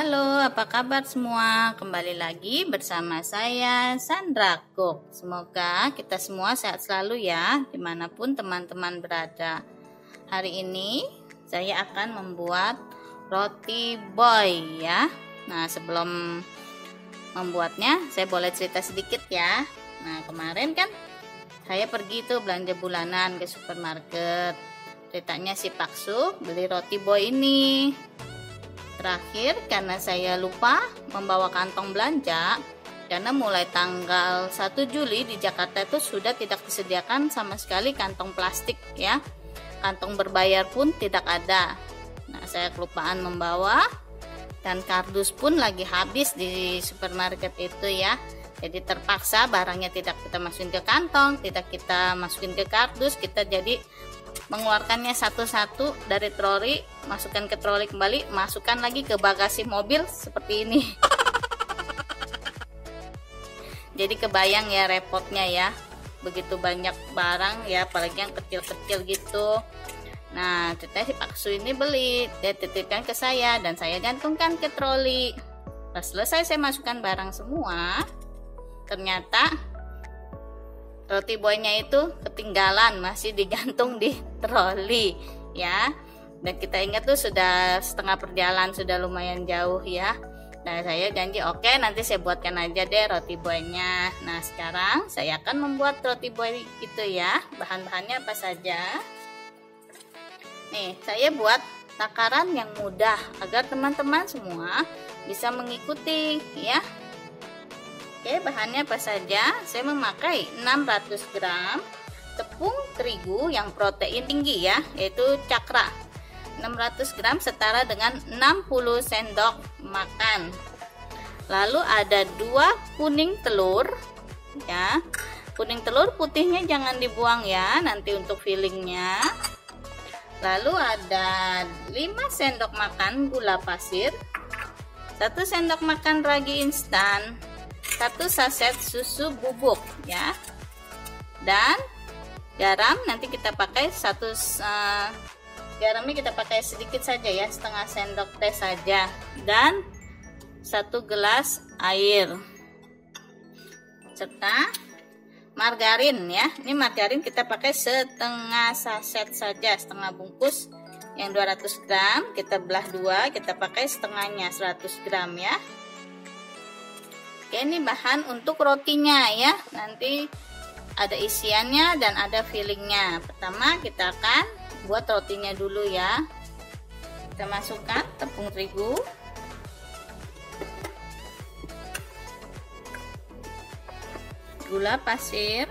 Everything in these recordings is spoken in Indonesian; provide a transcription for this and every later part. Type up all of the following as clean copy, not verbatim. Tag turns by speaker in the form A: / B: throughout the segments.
A: Halo, apa kabar semua? Kembali lagi bersama saya, Sandra Cook. Semoga kita semua sehat selalu ya, dimanapun teman-teman berada. Hari ini saya akan membuat roti boy ya. Nah, sebelum membuatnya, saya boleh cerita sedikit ya. Nah, kemarin kan saya pergi tuh belanja bulanan ke supermarket. Ceritanya si Paksu beli roti boy ini. Terakhir, karena saya lupa membawa kantong belanja, karena mulai tanggal 1 Juli di Jakarta itu sudah tidak disediakan sama sekali kantong plastik ya. Kantong berbayar pun tidak ada. Nah, saya kelupaan membawa, dan kardus pun lagi habis di supermarket itu ya. Jadi terpaksa barangnya tidak kita masukin ke kantong, tidak kita masukin ke kardus, kita jadi mengeluarkannya satu-satu dari troli, masukkan ke troli kembali, masukkan lagi ke bagasi mobil seperti ini. Jadi kebayang ya repotnya ya, begitu banyak barang ya, apalagi yang kecil-kecil gitu. Nah, ceritanya si Paksu ini beli, dia titipkan ke saya dan saya gantungkan ke troli. Pas selesai saya masukkan barang semua, ternyata roti boynya itu ketinggalan, masih digantung di troli ya. Dan kita ingat tuh sudah setengah perjalanan, sudah lumayan jauh ya. Nah, saya janji oke, nanti saya buatkan aja deh roti boynya. Nah, sekarang saya akan membuat roti boy itu ya. Bahan-bahannya apa saja? Nih, saya buat takaran yang mudah agar teman-teman semua bisa mengikuti ya. Oke, bahannya apa saja? Saya memakai 600 gram tepung terigu yang protein tinggi ya, yaitu cakra. 600 gram setara dengan 60 sendok makan. Lalu ada 2 kuning telur ya. Kuning telur putihnya jangan dibuang ya, nanti untuk fillingnya. Lalu ada 5 sendok makan gula pasir, 1 sendok makan ragi instan, 1 saset susu bubuk ya, dan garam nanti kita pakai garamnya kita pakai sedikit saja ya, setengah sendok teh saja, dan 1 gelas air, serta margarin ya. Ini margarin kita pakai setengah saset saja, setengah bungkus yang 200 gram kita belah 2, kita pakai setengahnya 100 gram ya. Oke, ini bahan untuk rotinya ya. Nanti ada isiannya dan ada fillingnya. Pertama kita akan buat rotinya dulu ya. Kita masukkan tepung terigu, gula pasir,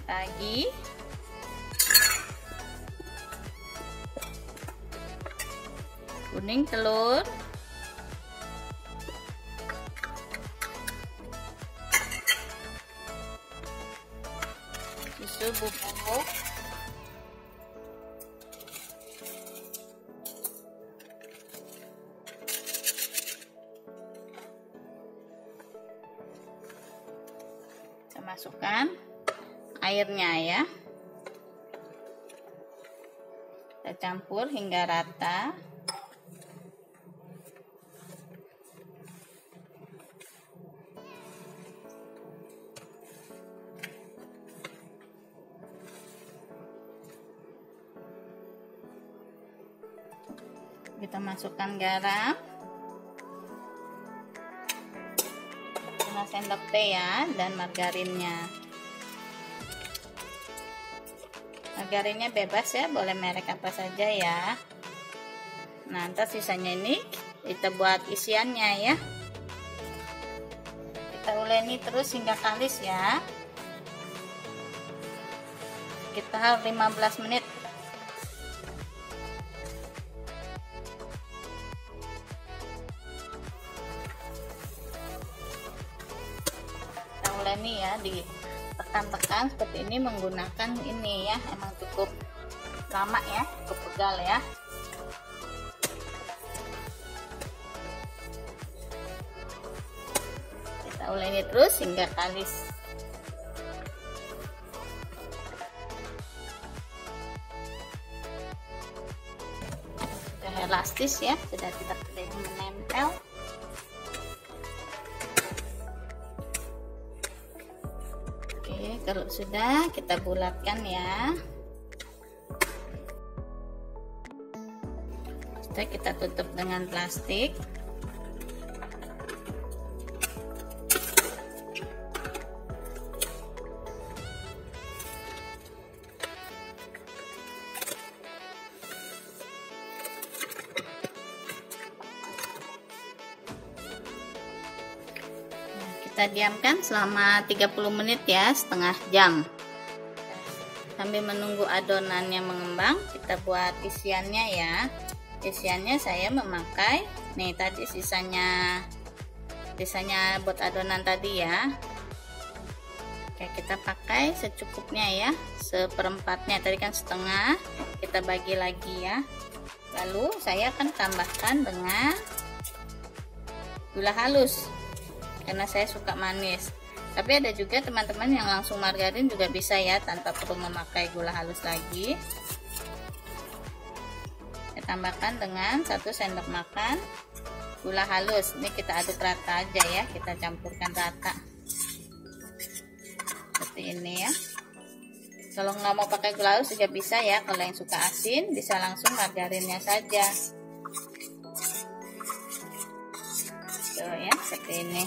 A: ragi, kuning telur, susu bubuk, kita masukkan airnya ya. Kita campur hingga rata. Kita masukkan garam, 5 sendok teh ya, dan margarinnya. Margarinnya bebas ya, boleh merek apa saja ya. Nah, ntar sisanya ini kita buat isiannya ya. Kita uleni terus hingga kalis ya, sekitar 15 menit. Ini ya, ditekan-tekan seperti ini menggunakan ini ya, emang cukup lama ya, cukup pegal ya. Kita uleni terus hingga kalis. elastis ya, sudah tidak ada yang menempel. Oke, kalau sudah kita bulatkan ya. Sudah, kita tutup dengan plastik. Kita diamkan selama 30 menit ya, setengah jam. Sambil menunggu adonannya mengembang, kita buat isiannya ya. Isiannya saya memakai nih tadi sisanya buat adonan tadi ya. Oke, kita pakai secukupnya ya, seperempatnya, tadi kan setengah, kita bagi lagi ya. Lalu saya akan tambahkan dengan gula halus karena saya suka manis. Tapi ada juga teman-teman yang langsung margarin juga bisa ya, tanpa perlu memakai gula halus lagi. Saya tambahkan dengan 1 sendok makan gula halus. Ini kita aduk rata aja ya, kita campurkan rata seperti ini ya. Kalau nggak mau pakai gula halus juga bisa ya. Kalau yang suka asin bisa langsung margarinnya saja. Tuh ya, seperti ini.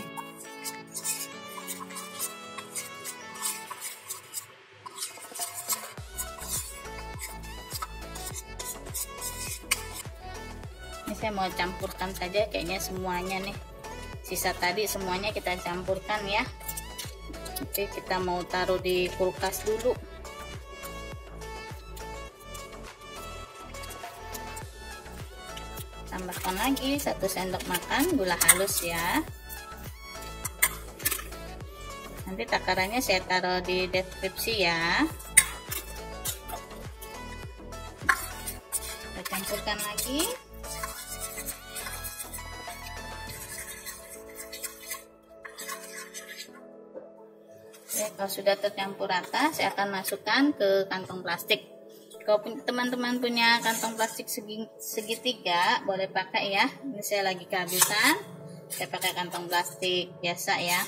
A: Ini saya mau campurkan saja kayaknya semuanya nih. Sisa tadi semuanya kita campurkan ya. Nanti kita mau taruh di kulkas dulu. Tambahkan lagi 1 sendok makan gula halus ya. Nanti takarannya saya taruh di deskripsi ya. Kita campurkan lagi. Ya, kalau sudah tercampur rata, saya akan masukkan ke kantong plastik. Kalau teman-teman punya kantong plastik segitiga, boleh pakai ya. Ini saya lagi kehabisan, saya pakai kantong plastik biasa ya.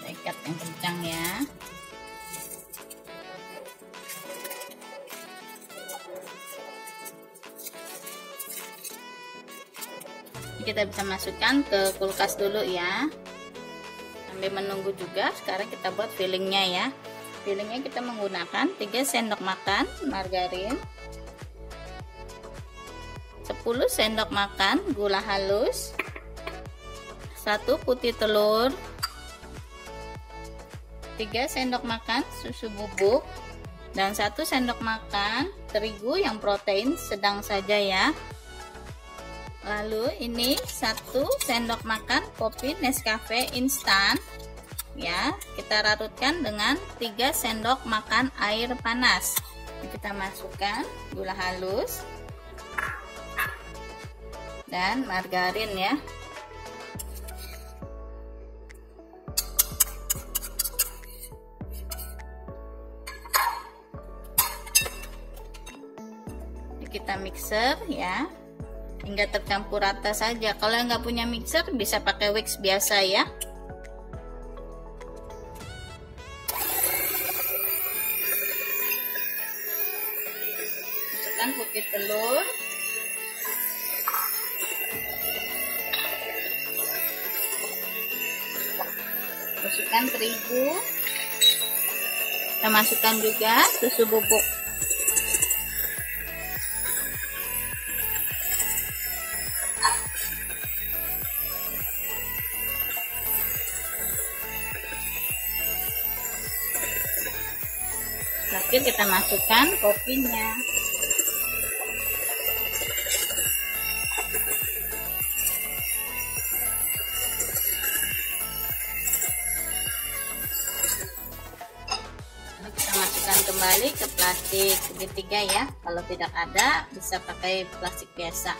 A: Ikat yang kencang ya. Ini kita bisa masukkan ke kulkas dulu ya. Sambil menunggu juga, sekarang kita buat fillingnya ya. Fillingnya kita menggunakan 3 sendok makan margarin, 10 sendok makan gula halus, 1 putih telur, 3 sendok makan susu bubuk, dan 1 sendok makan terigu yang protein sedang saja ya. Lalu ini 1 sendok makan kopi Nescafe instan ya. Kita larutkan dengan 3 sendok makan air panas. Kita masukkan gula halus dan margarin ya. Kita mixer ya hingga tercampur rata saja. Kalau yang nggak punya mixer bisa pakai Wix biasa ya. Masukkan putih telur, masukkan terigu, kita masukkan juga susu bubuk. Terakhir kita masukkan kopinya. kembali ke plastik segitiga ya. Kalau tidak ada bisa pakai plastik biasa.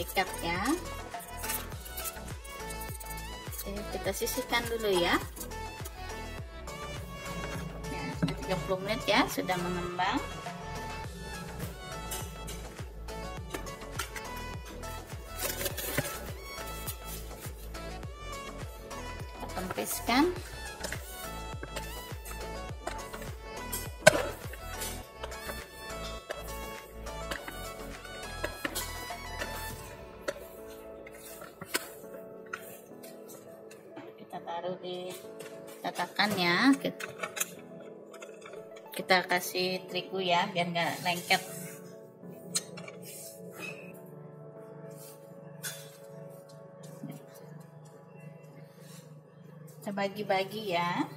A: Ikat ya. Oke, kita sisihkan dulu ya. Nah, sudah 30 menit ya, sudah mengembang. Kita tempiskan. Taruh di tatakan ya, kita kasih terigu ya biar nggak lengket. Kita bagi-bagi ya.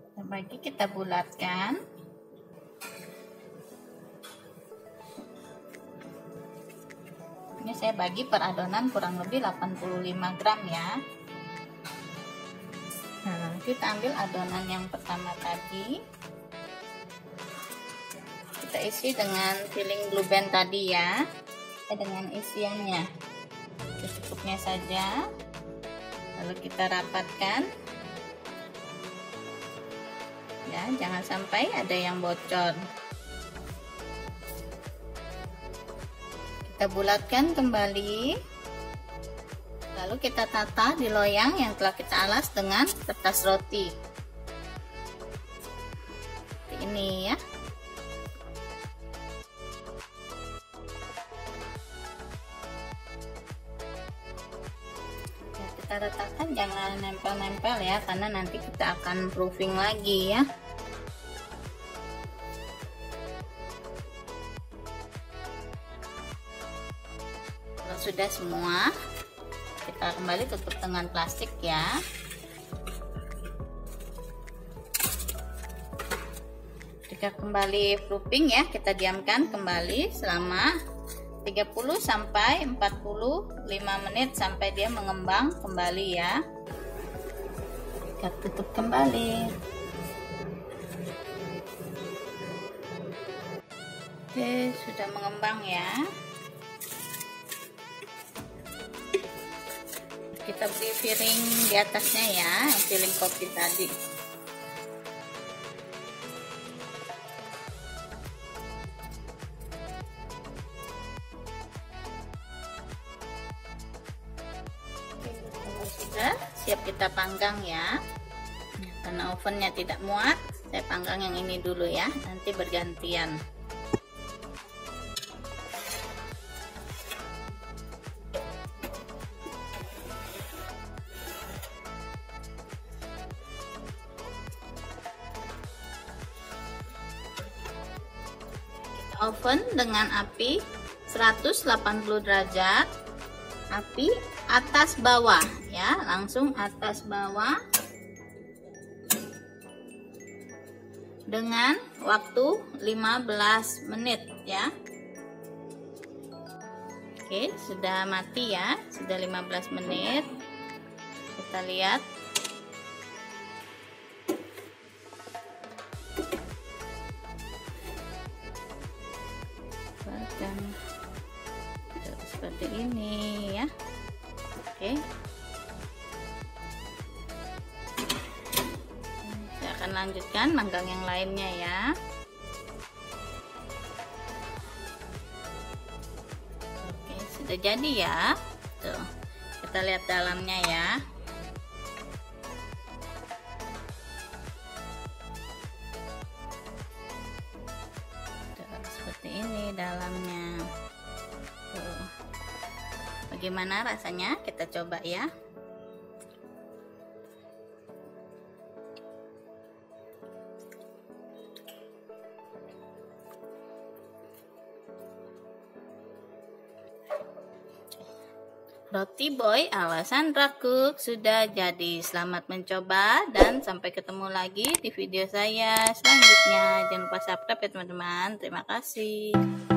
A: Kita bagi, kita bulatkan. Ini saya bagi per adonan kurang lebih 85 gram ya. Nah, kita ambil adonan yang pertama tadi, kita isi dengan filling glue band tadi ya, dengan isiannya secukupnya saja, lalu kita rapatkan ya, jangan sampai ada yang bocor. Kita bulatkan kembali, lalu kita tata di loyang yang telah kita alas dengan kertas roti seperti ini ya. Kita ratakan, jangan nempel-nempel ya, karena nanti kita akan proofing lagi ya. Sudah semua, kita kembali tutup dengan plastik ya. Jika kembali proofing ya, kita diamkan kembali selama 30 sampai 45 menit sampai dia mengembang kembali ya. Kita tutup kembali. Oke, sudah mengembang ya. Kita beri piring di atasnya ya, piring kopi tadi. Oke, kalau sudah siap kita panggang ya. Karena ovennya tidak muat, saya panggang yang ini dulu ya, nanti bergantian. Oven dengan api 180 derajat, api atas bawah ya, langsung atas bawah dengan waktu 15 menit ya. Oke, sudah mati ya, sudah 15 menit. Kita lihat. Seperti ini ya. Oke, saya akan lanjutkan manggang yang lainnya ya. Oke, sudah jadi ya. Tuh, kita lihat dalamnya ya. Tuh, seperti ini dalamnya. Tuh. Bagaimana rasanya? Kita coba ya. Roti boy ala Sandra Cook sudah jadi. Selamat mencoba dan sampai ketemu lagi di video saya selanjutnya. Jangan lupa subscribe ya teman-teman. Terima kasih.